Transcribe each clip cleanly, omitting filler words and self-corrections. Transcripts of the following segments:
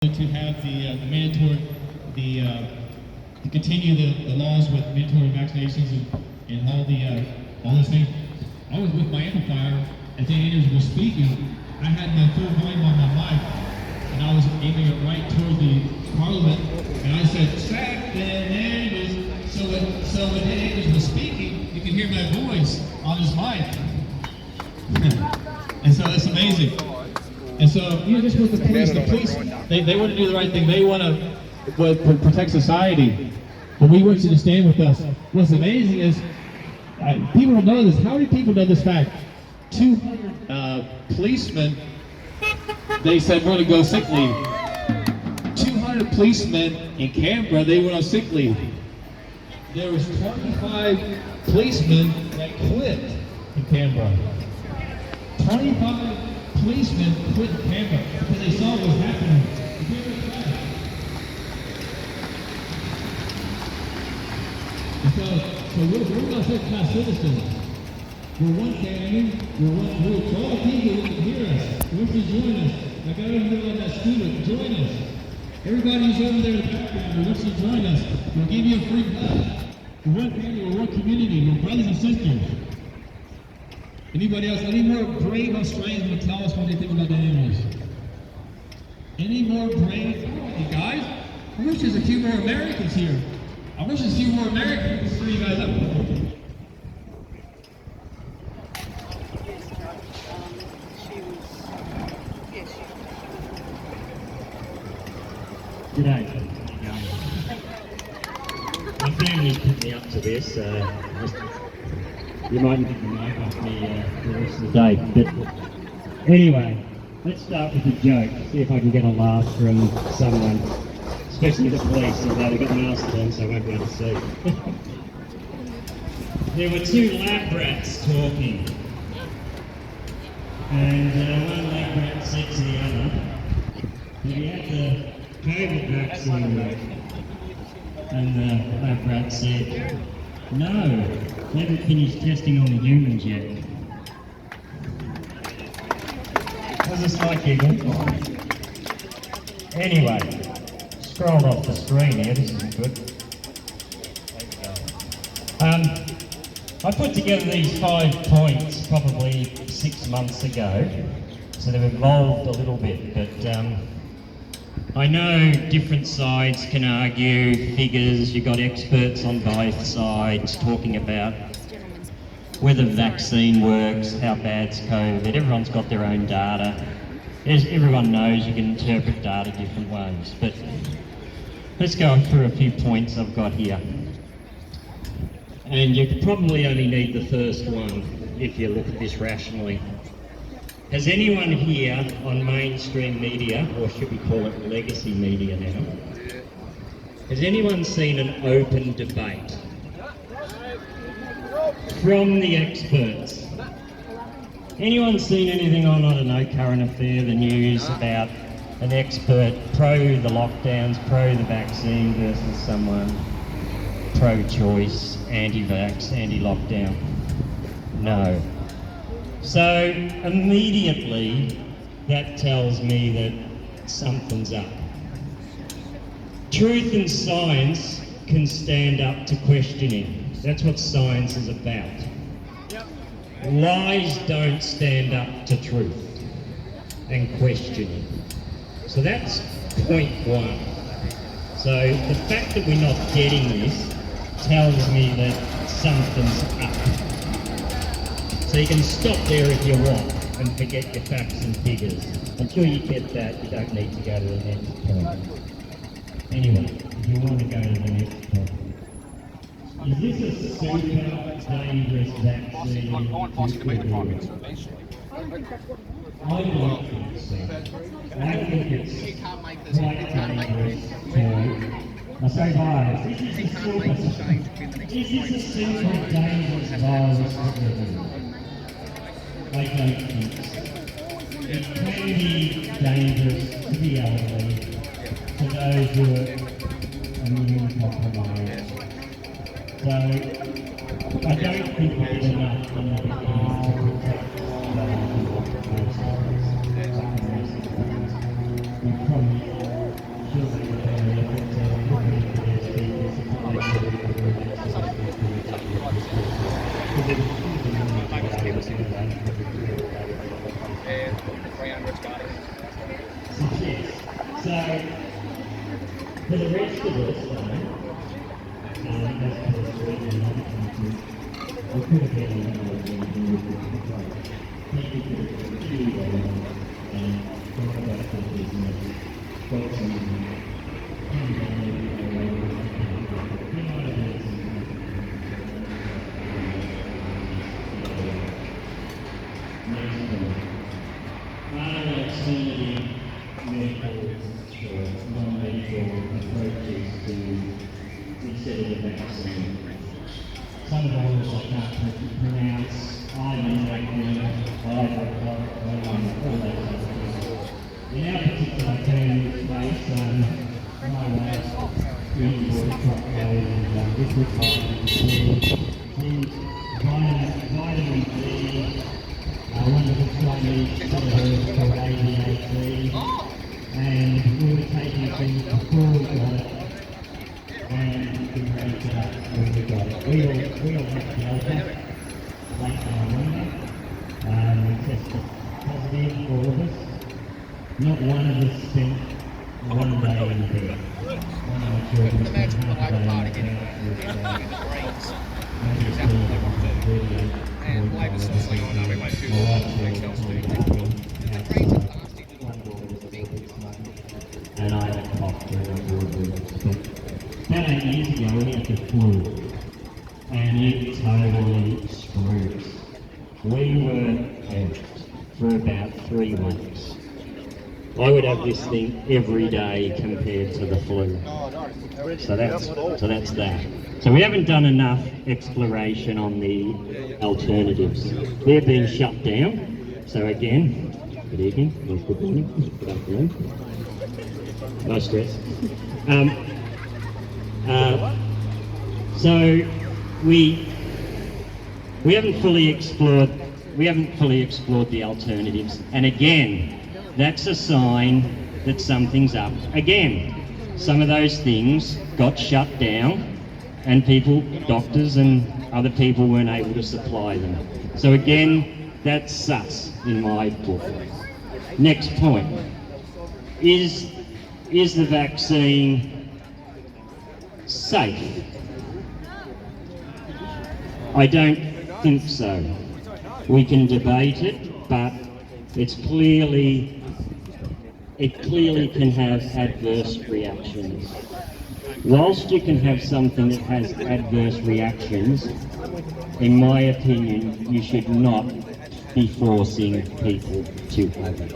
to have the mandatory, to continue the laws with mandatory vaccinations and all those things. I was with my amplifier as the Andrews was speaking. I had the full volume on my mic, and I was aiming it right toward the Parliament, and I said, "Sack the Andrews." So when the Andrews was speaking, you could hear my voice on his mic, and so it's amazing. And so, just with the police, they want to do the right thing. They want to protect society. But we want you to stand with us. What's amazing is, people don't know this. How many people know this fact? 200 policemen, they said, we're going to go sick leave. 200 policemen in Canberra, they went on sick leave. There was 25 policemen that quit in Canberra. 25 policemen quit Canberra because they saw what was happening. So we're not second-class citizens. We're one family, we're one group. All people that can hear us, want to join us. Like I don't know on that scooter, join us. Everybody who's over there in the background, wants to join us. We'll give you a free bus. We're one family, we're one community, we're brothers and sisters. Anybody else? Any more brave Australians will tell us what they think about the animals? Any more brave? Hey guys, I wish there's a few more Americans here. I wish there's a few more Americans to see you guys up. G'day. My family put me up to this. You might get the mic off me the rest of the day. But anyway, let's start with a joke. See if I can get a laugh from someone, especially the police, although they've got masks on, so I won't be able to see. There were two lab rats talking, and one lab rat said to the other, "Have you had the COVID vaccine yet?" And the lab rat said, "No, we haven't finished testing on the humans yet." Was a slight giggle. Anyway, scrolled off the screen here, this isn't good. I put together these 5 points probably 6 months ago, so they've evolved a little bit, but I know different sides can argue figures. You've got experts on both sides talking about whether the vaccine works, how bad's COVID. Everyone's got their own data. Everyone knows you can interpret data different ways. But let's go through a few points I've got here. And you probably only need the first one if you look at this rationally. Has anyone here on mainstream media, or should we call it legacy media now, has anyone seen an open debate from the experts? Anyone seen anything on, I don't know, Current Affair, the news, about an expert pro the lockdowns, pro the vaccine versus someone pro-choice, anti-vax, anti-lockdown? No. So immediately that tells me that something's up. Truth and science can stand up to questioning. That's what science is about. Lies don't stand up to truth and questioning. So that's point one. So the fact that we're not getting this tells me that something's up. So you can stop there if you want and forget your facts and figures. Until you get that, you don't need to go to the next point. Anyway, if you want to go to the next point. Is this a super dangerous vaccine? I want to ask you to make a comment, basically. I don't think so. I think it's quite dangerous to... I say virus. This is a super dangerous virus that we're doing. I don't think so. It can be dangerous to the elderly, to those who are immunocompromised. So I don't think we did enough in the beginning to protect those who are most at risk. We probably So, for the rest of us, though, as per the we could have been a lot of people could have queued and thought about the business, got some alternative methods or non-lethal approaches to instead of the vaccine. Some of those I can't pronounce, ivermectin, all those other things. In our particular case, my lab usually cocktails and liquid vitamin D. One of the Chinese celebrities called ADHD, and we were taking things before we got it, and we raised it up when we got it. We all had Delta, late November, we tested positive, all of us. Not one of us spent one day in bed. One of my children spent half a day in bed. And Labour's still saying, oh no, we won't do and I had a cough for about 8 years ago, we had the flu, and it totally screwed us. We were out for about 3 weeks. I would have this thing every day compared to the flu. So that's that. So we haven't done enough exploration on the alternatives. They're being shut down. So again, good evening, good morning, good afternoon. No stress. So we haven't fully explored the alternatives. And again, that's a sign that something's up. Again, some of those things got shut down and people, doctors and other people weren't able to supply them. So again, that's sus in my book. Next point. Is the vaccine safe? I don't think so. We can debate it, but it clearly can have adverse reactions. Whilst you can have something that has adverse reactions, in my opinion, you should not be forcing people to have it.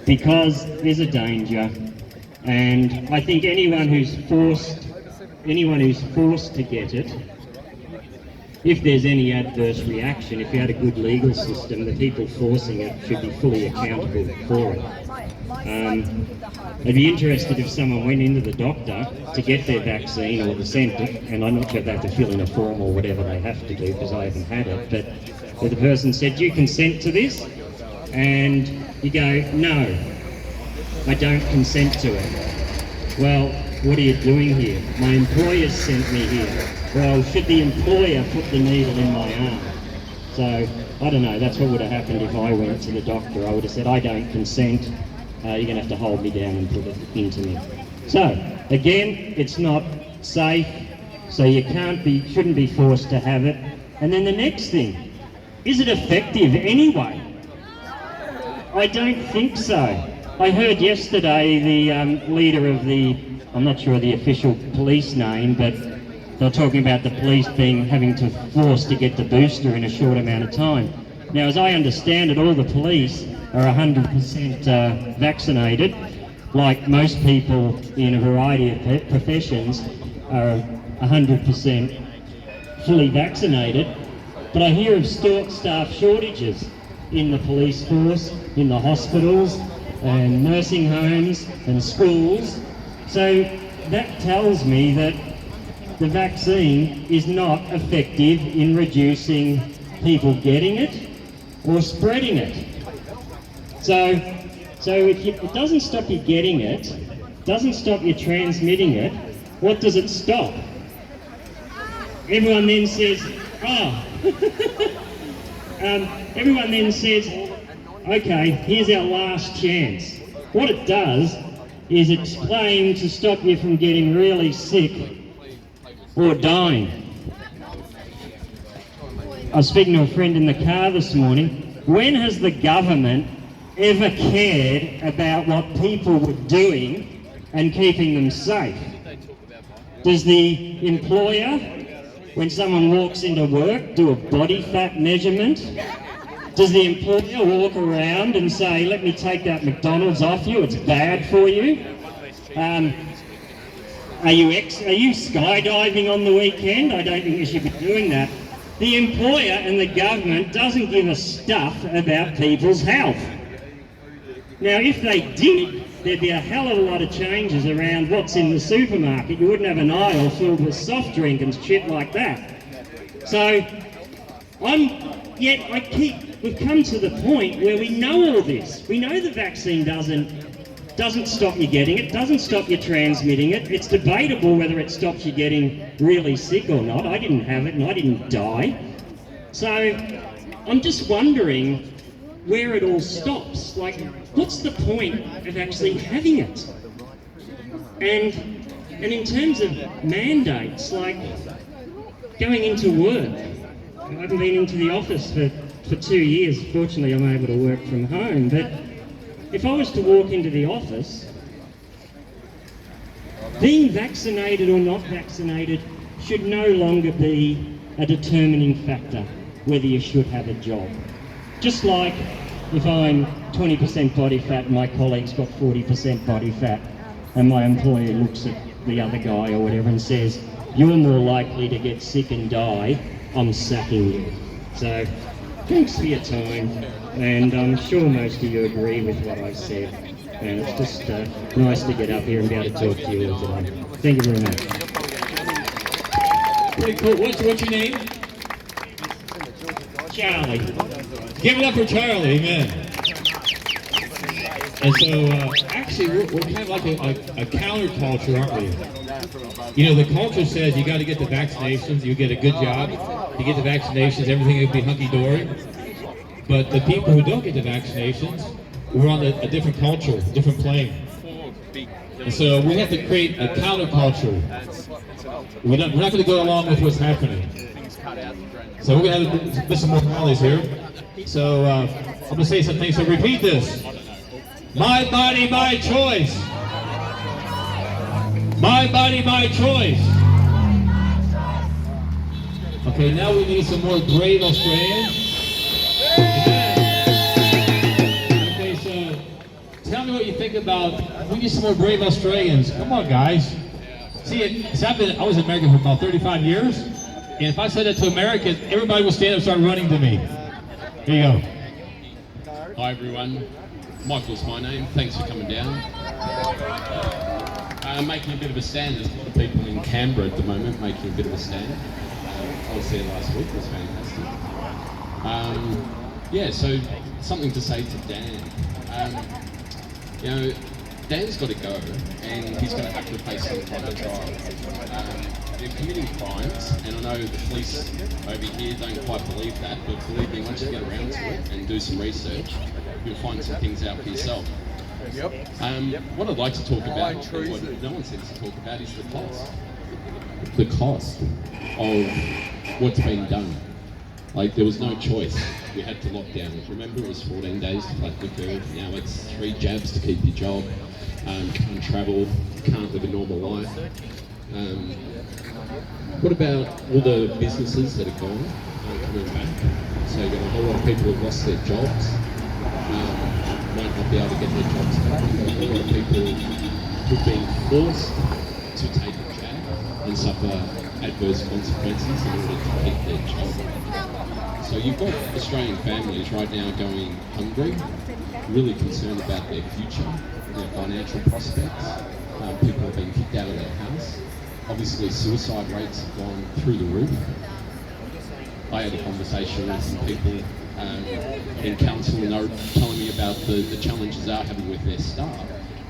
Because there's a danger, and I think anyone who's forced to get it, if there's any adverse reaction, if you had a good legal system, the people forcing it should be fully accountable for it. I'd be interested if someone went into the doctor to get their vaccine or the centre, and I'm not sure if they have to fill in a form or whatever they have to do because I haven't had it, but the person said, "Do you consent to this?" And you go, "No, I don't consent to it." Well, what are you doing here? My employer sent me here. Well, should the employer put the needle in my arm? So, I don't know, that's what would have happened if I went to the doctor. I would have said, "I don't consent, you're going to have to hold me down and put it into me." So, again, it's not safe, so you shouldn't be forced to have it. And then the next thing, is it effective anyway? I don't think so. I heard yesterday the leader of I'm not sure the official police name, but they're talking about the police having to force to get the booster in a short amount of time. Now, as I understand it, all the police are 100% vaccinated, like most people in a variety of professions are 100% fully vaccinated. But I hear of staff shortages in the police force, in the hospitals, and nursing homes and schools. So that tells me that the vaccine is not effective in reducing people getting it or spreading it. So if it doesn't stop you getting it, doesn't stop you transmitting it, what does it stop? Everyone then says, everyone then says, okay, here's our last chance. What it does is explain to stop you from getting really sick or dying. I was speaking to a friend in the car this morning. When has the government ever cared about what people were doing and keeping them safe? Does the employer, when someone walks into work, do a body fat measurement? Does the employer walk around and say, let me take that McDonald's off you, it's bad for you? Are you skydiving on the weekend? I don't think you should be doing that. The employer and the government doesn't give a stuff about people's health. Now, if they did, there'd be a hell of a lot of changes around what's in the supermarket. You wouldn't have an aisle filled with soft drink and shit like that. So, we've come to the point where we know all this. We know the vaccine doesn't stop you getting it, doesn't stop you transmitting it. It's debatable whether it stops you getting really sick or not. I didn't have it and I didn't die. So I'm just wondering where it all stops. Like, what's the point of actually having it? And in terms of mandates, like going into work, I haven't been into the office for 2 years. Fortunately, I'm able to work from home. But if I was to walk into the office, being vaccinated or not vaccinated should no longer be a determining factor whether you should have a job. Just like if I'm 20% body fat and my colleague's got 40% body fat and my employer looks at the other guy or whatever and says, you're more likely to get sick and die, I'm sacking you. So, thanks for your time, and I'm sure most of you agree with what I said. And it's just nice to get up here and be able to talk to you all today. Thank you very much. Pretty cool. What's your name? Charlie. Give it up for Charlie, amen. And so, actually, we're kind of like a counterculture, aren't we? You know, the culture says you got to get the vaccinations, you get a good job, you get the vaccinations, everything will be hunky-dory. But the people who don't get the vaccinations, we're on a different culture, a different plane. And so we have to create a counterculture. We're not going to go along with what's happening. So we're going to have listen more rallies here. So I'm going to say something, so repeat this. My body, my choice. My body, my choice. Okay, now we need some more brave Australians. Okay, so tell me what you think about, we need some more brave Australians. Come on, guys. See, I was in America for about 35 years, and if I said that to Americans, everybody would stand up and start running to me. Here you go. Hi everyone, Michael's my name, thanks for coming down. I'm making a bit of a stand. There's a lot of people in Canberra at the moment making a bit of a stand. I was there last week, it was fantastic. Yeah, so something to say to Dan. You know, Dan's got to go, and he's going to have to face some kind of trial. They're committing crimes, and I know the police over here don't quite believe that, but believe me, once you get around to it and do some research, you'll find some things out for yourself. What I'd like to talk about, and what no one seems to talk about, is the cost. The cost of what's been done. Like, there was no choice. We had to lock down. Remember, it was 14 days to flatten the curve. Now it's 3 jabs to keep your job. Can't travel, can't live a normal life. What about all the businesses that are gone, coming back? So you've got a whole lot of people who've lost their jobs, might not be able to get their jobs back. You've got a whole lot of people who've been forced to take a jab and suffer adverse consequences in order to keep their job. So you've got Australian families right now going hungry, really concerned about their future, their financial prospects. People have been kicked out of their house. Obviously, suicide rates have gone through the roof. I had a conversation with some people in council, and they were telling me about the challenges they're having with their staff,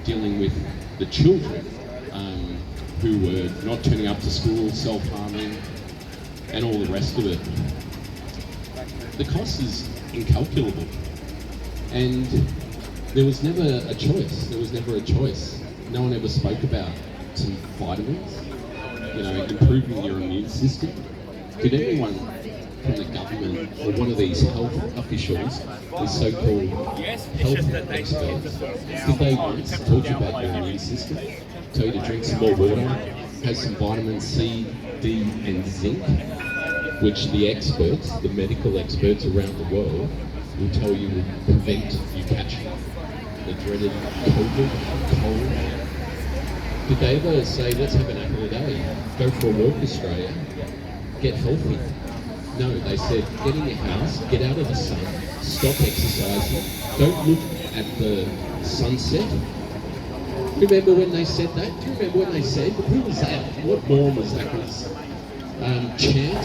dealing with the children who were not turning up to school, self-harming, and all the rest of it. The cost is incalculable. And there was never a choice. There was never a choice. No one ever spoke about some vitamins, you know, improving your immune system. Did anyone from the government or one of these health officials, these so-called health experts, did they once talk about your immune system? Tell you to drink some more water, have some vitamin C, D and zinc, which the experts, the medical experts around the world, will tell you will prevent you catching the dreaded COVID, cold. Did they ever say, let's have an apple a day, go for a walk, Australia, get healthy? No, they said, get in your house, get out of the sun, stop exercising, don't look at the sunset. Remember when they said that? Do you remember when they said, who was that? What moron was that? Chant,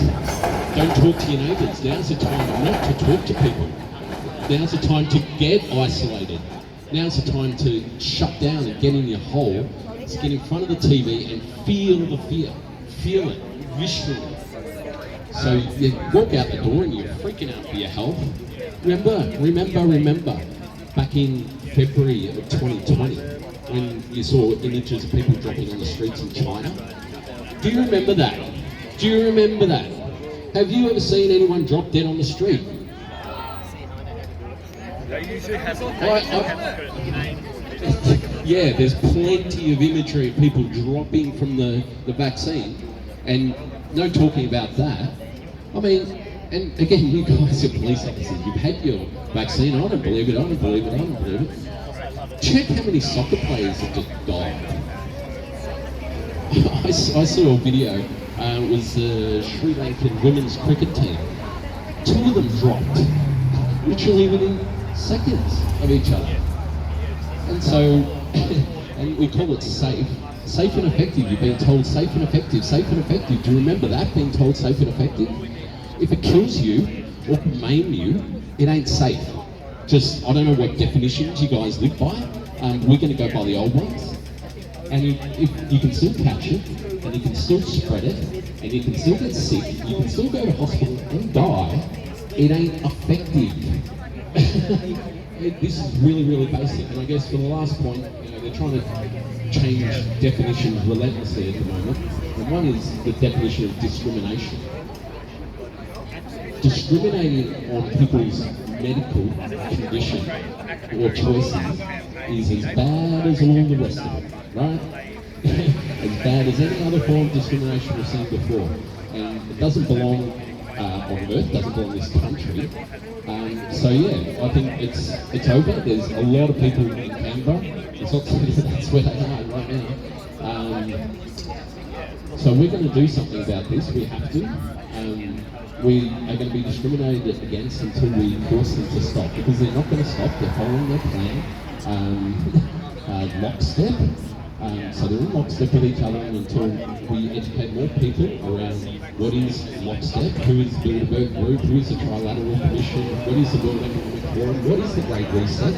don't talk to your neighbours. Now's the time not to talk to people. Now's the time to get isolated. Now's the time to shut down and get in your hole. Let's get in front of the TV and feel the fear. Feel it, viscerally. So you walk out the door and you're freaking out for your health. Remember, back in February of 2020, when you saw images of people dropping on the streets in China. Do you remember that? Do you remember that? Have you ever seen anyone drop dead on the street? Yeah, there's plenty of imagery of people dropping from the vaccine, and no talking about that. I mean, and again, you guys are police officers, you've had your vaccine, I don't believe it. Check how many soccer players have just died. I saw a video, it was the Sri Lankan women's cricket team. 2 of them dropped, literally within seconds of each other. And so, and we call it safe. Safe and effective, you've been told safe and effective. Do you remember that, being told safe and effective? If it kills you or maim you, it ain't safe. Just, I don't know what definitions you guys live by. We're going to go by the old ones. And if you can still catch it, and you can still spread it, and you can still get sick, you can still go to hospital and die, it ain't effective. This is really, really basic. And I guess for the last point, you know, they're trying to change definitions relentlessly at the moment. And one is the definition of discrimination. Discriminating on people's medical condition or choices is as bad as all the rest of it, right? As bad as any other form of discrimination we've seen before. And it doesn't belong on Earth, doesn't belong in this country. So yeah, I think it's over. There's a lot of people in Canberra. It's not that's where they are right now. So we're going to do something about this. We have to. We are going to be discriminated against until we force them to stop, because they're not going to stop. They're following their plan, lockstep. So they're in lockstep with each other until we educate more people around what is lockstep, who is the Bilderberg Group, who is the Trilateral Commission, what is the World Economic Forum, what is the Great Reset,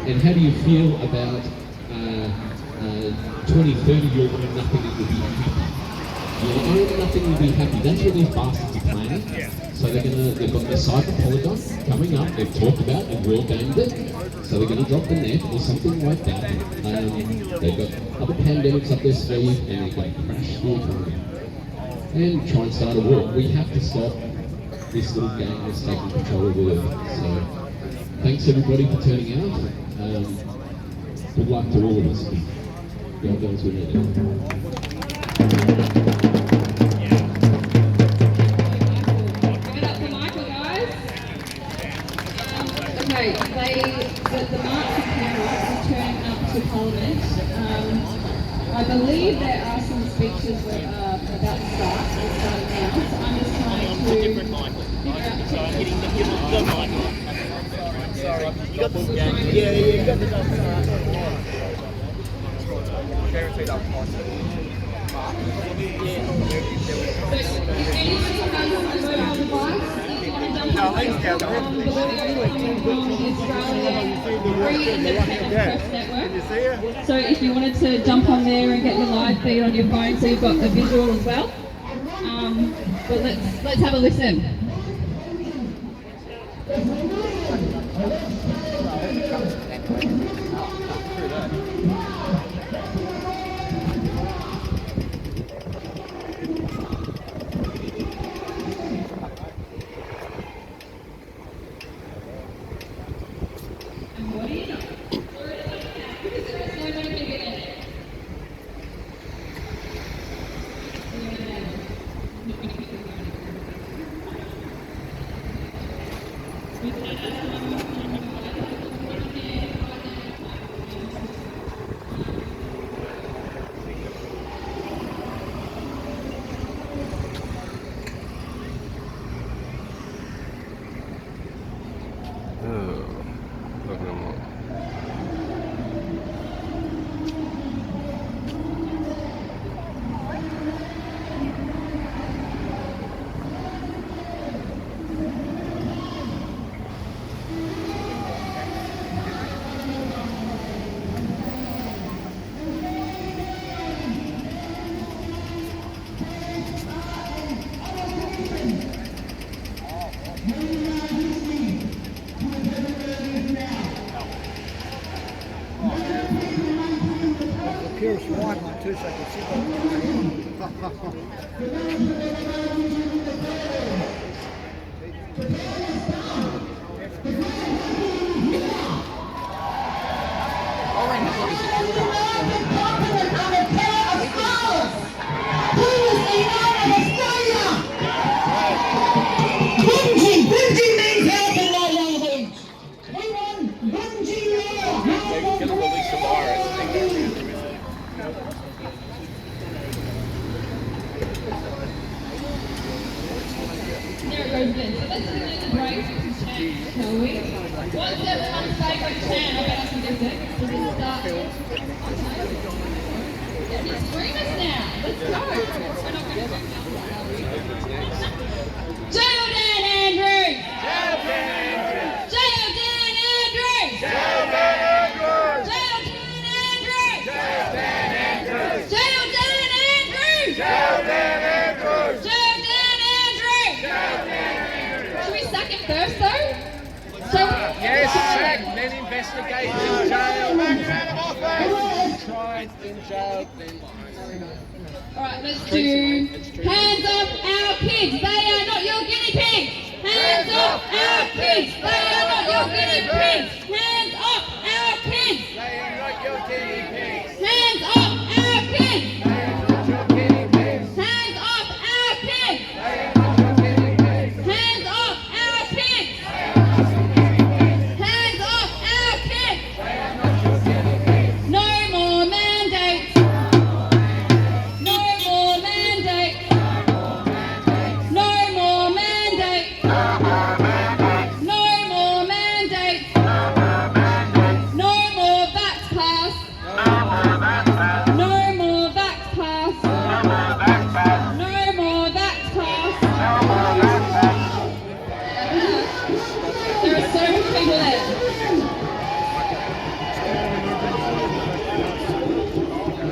and how do you feel about 2030 you'll own nothing and you'll be happy. You'll own nothing and be happy. That's what these bastards are planning. So they've got their cyber polygon coming up, they've talked about, they've real gamed it. So they're going to drop the net or something like that. They've got other pandemics up their sleeve, and they're going to crash the economy and try and start a war. We have to stop this little game that's taking control of the world. So thanks everybody for turning out. Good luck to all of us. God knows we need it. Okay, the March of Canberra is turning up to Parliament. I believe there are some speeches that are about to start. They're starting now, so I'm just trying to figure out Sorry, you got the yeah, you got the guaranteed up cost. So if you wanted to jump on there and get your live feed on your phone, so you've got the visual as well. But let's have a listen. procure some wine like too, so I can sit on There it goes then. So let's do the break and chant, shall we? What's everyone's favourite chant? I bet I can guess it. Does it start? Yeah, you're screamers now. Let's go. We're not going to Jail Dan Andrews! Jail Dan Andrews! Jail Dan Andrews! Jail Dan Andrews! Jail Dan Andrews! Jail Dan Andrews! Jail Dan Andrews! Jail Dan Andrews! Jail Dan Andrews! Should we sack him first though? Yes, sack, then investigate in jail. Tried in jail, then. Alright, let's do hands off our kids, they are not your guinea pigs! Hands off our kids, they are not your guinea pigs! Hands off our kids! They are not your guinea pigs. Hands off our kids! They are not your guinea pigs. Hands off our kids! They are not your guinea pigs. Hands off our kids! Hands off our kids! They are not your guinea pigs. No more mandates! No more mandates! No more mandates! No more mandates! No more vax pass! No more vax pass! No more vax pass! There are so many people there.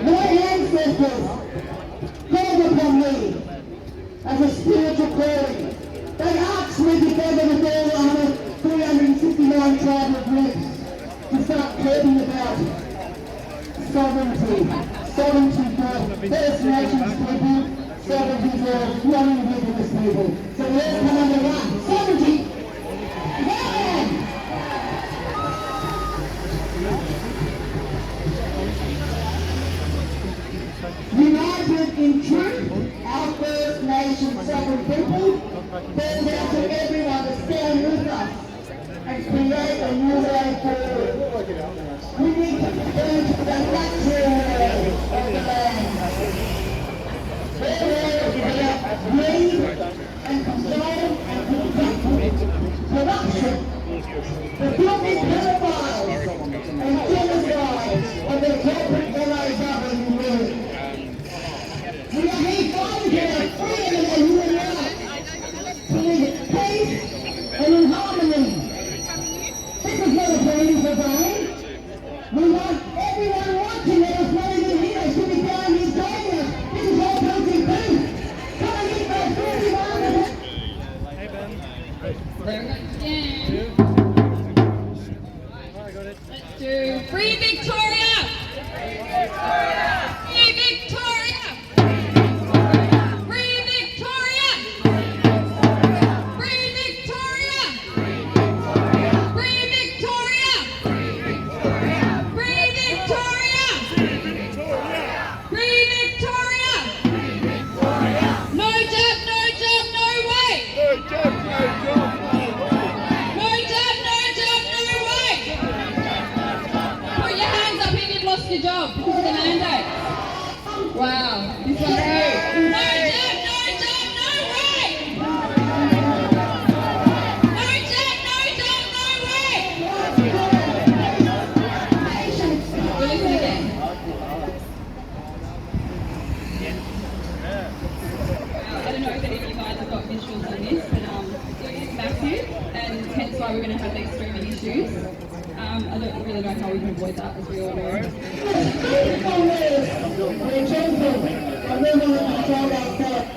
My ancestors called upon me as a spiritual calling. They asked me before there was all 369 tribal groups to start talking about sovereignty. Sovereignty for First Nations people, sovereignty for non-Indigenous people. So we all come under one. Sovereignty! Yeah! United in truth, our First Nation sovereign people, calls out to everyone to stand with us and create a new way forward. We need to return to the natural world of the land. Their world is about greed and control and corruption. The filthy pedophiles and genocides of the corporate LA government world. We are here fighting for our freedom and human rights, to live in peace and in harmony. This is not a political game. We want everyone watching that is not even here should be going and joining us. This is all built-in peace. Come and get those 31 and There we go. Let's do Free Victoria! Free Victoria! Free Victoria! Free Victoria! Free Victoria! Free Victoria! Free Victoria! No jab, no jab, no way! No jab, no way! Put your hands up if you've lost your job because of the mandate. Wow, this one's great. No jab, no way! No jab, no way! We'll listen again. I don't know if any of you guys have got visuals on this, but it is massive, and hence why we're going to have these streaming issues. I don't really know how we can avoid that, as we all know. we're gentle and we want to control ourselves.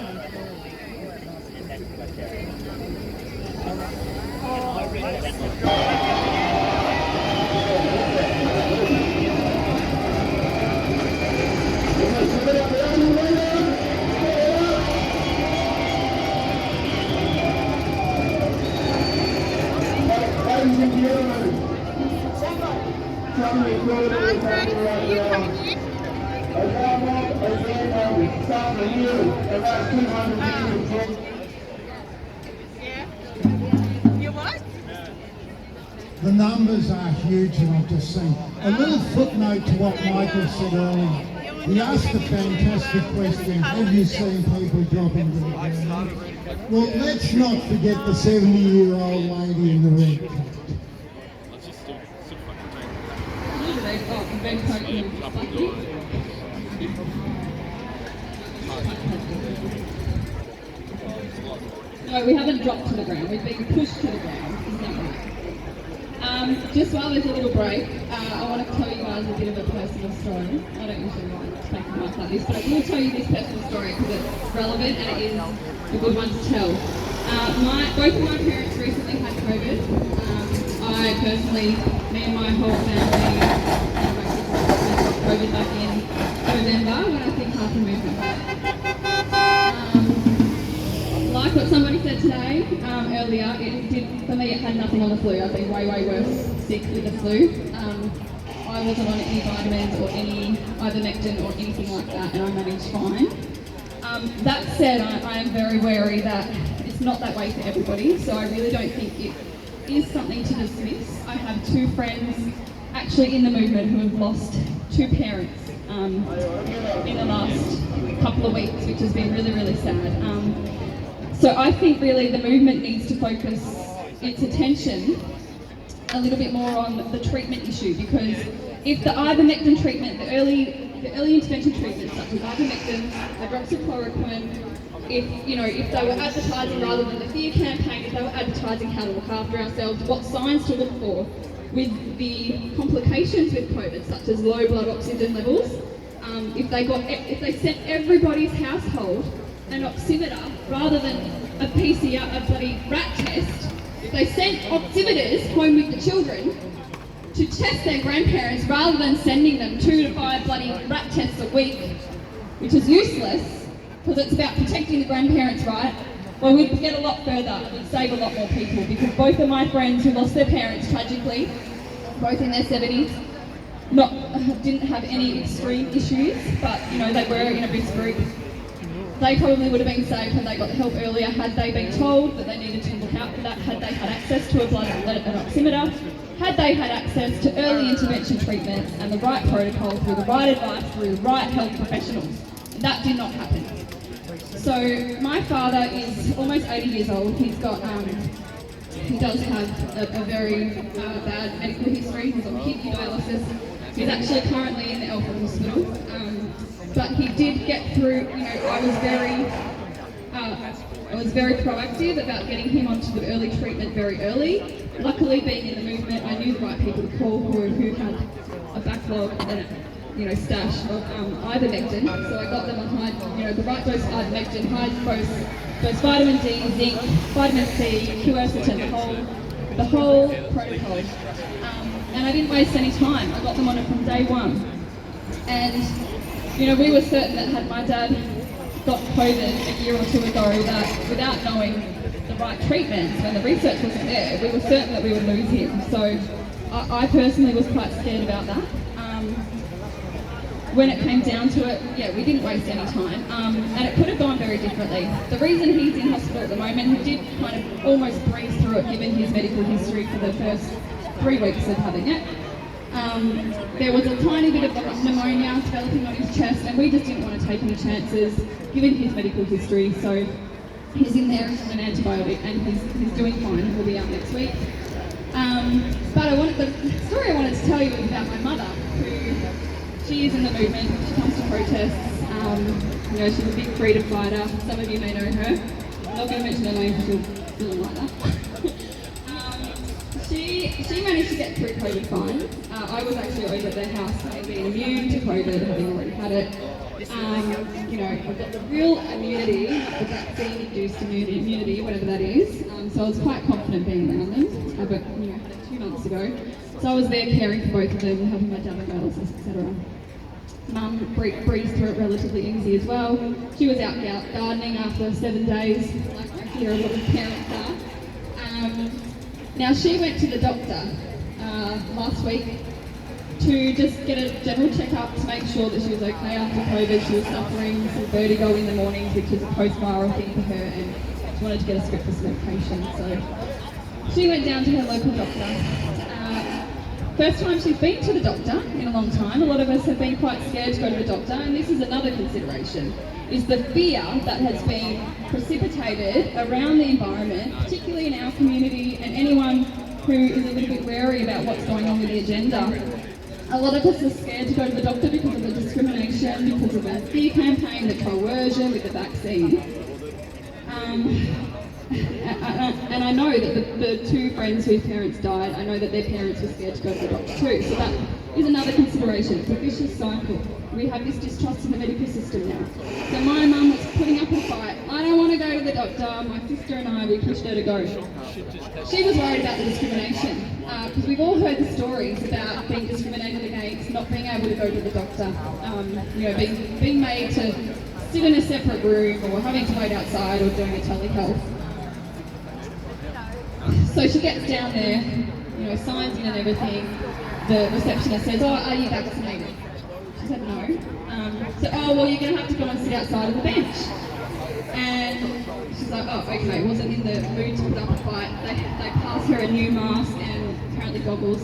to start the year about 200 years. You what? The numbers are huge, and I've just seen a little footnote to what Michael said earlier. He asked a fantastic question, have you seen people dropping to the ground? Well, let's not forget the 70-year-old lady in the red coat. No, we haven't dropped to the ground. We've been pushed to the ground. Isn't that right? Just while there's a little break, I want to tell you guys a bit of a personal story. I don't usually like to take the mic like this, but I will tell you this personal story because it's relevant and it is a good one to tell. Both of my parents recently had COVID. I personally, me and my whole family, got COVID back in November when I think half the movement like what somebody said today, earlier, for me it had nothing on the flu. I've been way worse sick with the flu. I wasn't on any vitamins or any ivermectin or anything like that, and I managed fine. That said, I am very wary that it's not that way for everybody, so I really don't think it is something to dismiss. I have two friends actually in the movement who have lost two parents in the last couple of weeks, which has been really sad. So I think really the movement needs to focus its attention a little bit more on the treatment issue, because if the ivermectin treatment, the early intervention treatments such as ivermectin, hydroxychloroquine, if they were advertising rather than the fear campaign, if they were advertising how to look after ourselves, what signs to look for with the complications with COVID, such as low blood oxygen levels, if they sent everybody's household an oximeter rather than a PCR, a bloody rat test, if they sent oximeters home with the children to test their grandparents rather than sending them 2 to 5 bloody rat tests a week, which is useless because it's about protecting the grandparents, right? Well, we'd get a lot further and we'd save a lot more people, because both of my friends who lost their parents tragically, both in their 70s, didn't have any extreme issues, but they were in a risk group. They probably would have been saved had they got help earlier, had they been told that they needed to look out for that, had they had access to an oximeter, had they had access to early intervention treatments and the right protocol through the right advice through the right health professionals. That did not happen. So my father is almost 80 years old. He does have a very bad medical history. He's on kidney dialysis. He's actually currently in the Alfred Hospital. But he did get through, I was very proactive about getting him onto the early treatment very early. Luckily, being in the movement, I knew the right people to call who had a backlog and stash of ivermectin. So I got them on the right dose of ivermectin, high dose vitamin D, zinc, vitamin C, quercetin, the whole protocol. And I didn't waste any time. I got them on it from day one. And we were certain that had my dad got COVID a year or two ago, that without knowing the right treatments, when the research wasn't there, we were certain that we would lose him. So I personally was quite scared about that. When it came down to it, we didn't waste any time, and it could have gone very differently. The reason he's in hospital at the moment, he did kind of almost breeze through it given his medical history for the first 3 weeks of having it. There was a tiny bit of pneumonia developing on his chest, and we just didn't want to take any chances given his medical history. So he's in there on an antibiotic, and he's doing fine. He'll be out next week. But the story I wanted to tell you is about my mother, who she is in the movement. She comes to protests. She's a big freedom fighter. Some of you may know her. I'm not going to mention her name because she'll really like that. She managed to get through COVID fine. I was actually over at their house having been immune to COVID, having already had it. I've got the real immunity, the vaccine-induced immunity, whatever that is. So I was quite confident being around them. But had it 2 months ago. So I was there caring for both of them, helping my dad with dialysis, etc. Mum breezed through it relatively easy as well. She was out gardening after 7 days, like I hear a lot of parents are. Now she went to the doctor last week to just get a general checkup to make sure that she was okay after COVID. She was suffering some vertigo in the mornings, which is a post-viral thing for her, and she wanted to get a script for some medication. So she went down to her local doctor. First time she's been to the doctor in a long time. A lot of us have been quite scared to go to the doctor, and this is another consideration, is the fear that has been precipitated around the environment, particularly in our community, and anyone who is a little bit wary about what's going on with the agenda. A lot of us are scared to go to the doctor because of the discrimination, because of the fear campaign, the coercion with the vaccine. And I know that the two friends whose parents died, I know that their parents were scared to go to the doctor too. So that is another consideration. It's a vicious cycle. We have this distrust in the medical system now. So my mum was putting up a fight. I don't want to go to the doctor. My sister and I, we pushed her to go. She was worried about the discrimination because we've all heard the stories about being discriminated against, not being able to go to the doctor, being made to sit in a separate room or having to wait outside or doing a telehealth. So she gets down there, signs in and everything. The receptionist says, "Oh, are you vaccinated?" She said no. "Oh, well, you're going to have to go and sit outside of the bench." And she's like, "Oh, okay." Wasn't in the mood to put up a fight. They pass her a new mask and apparently goggles.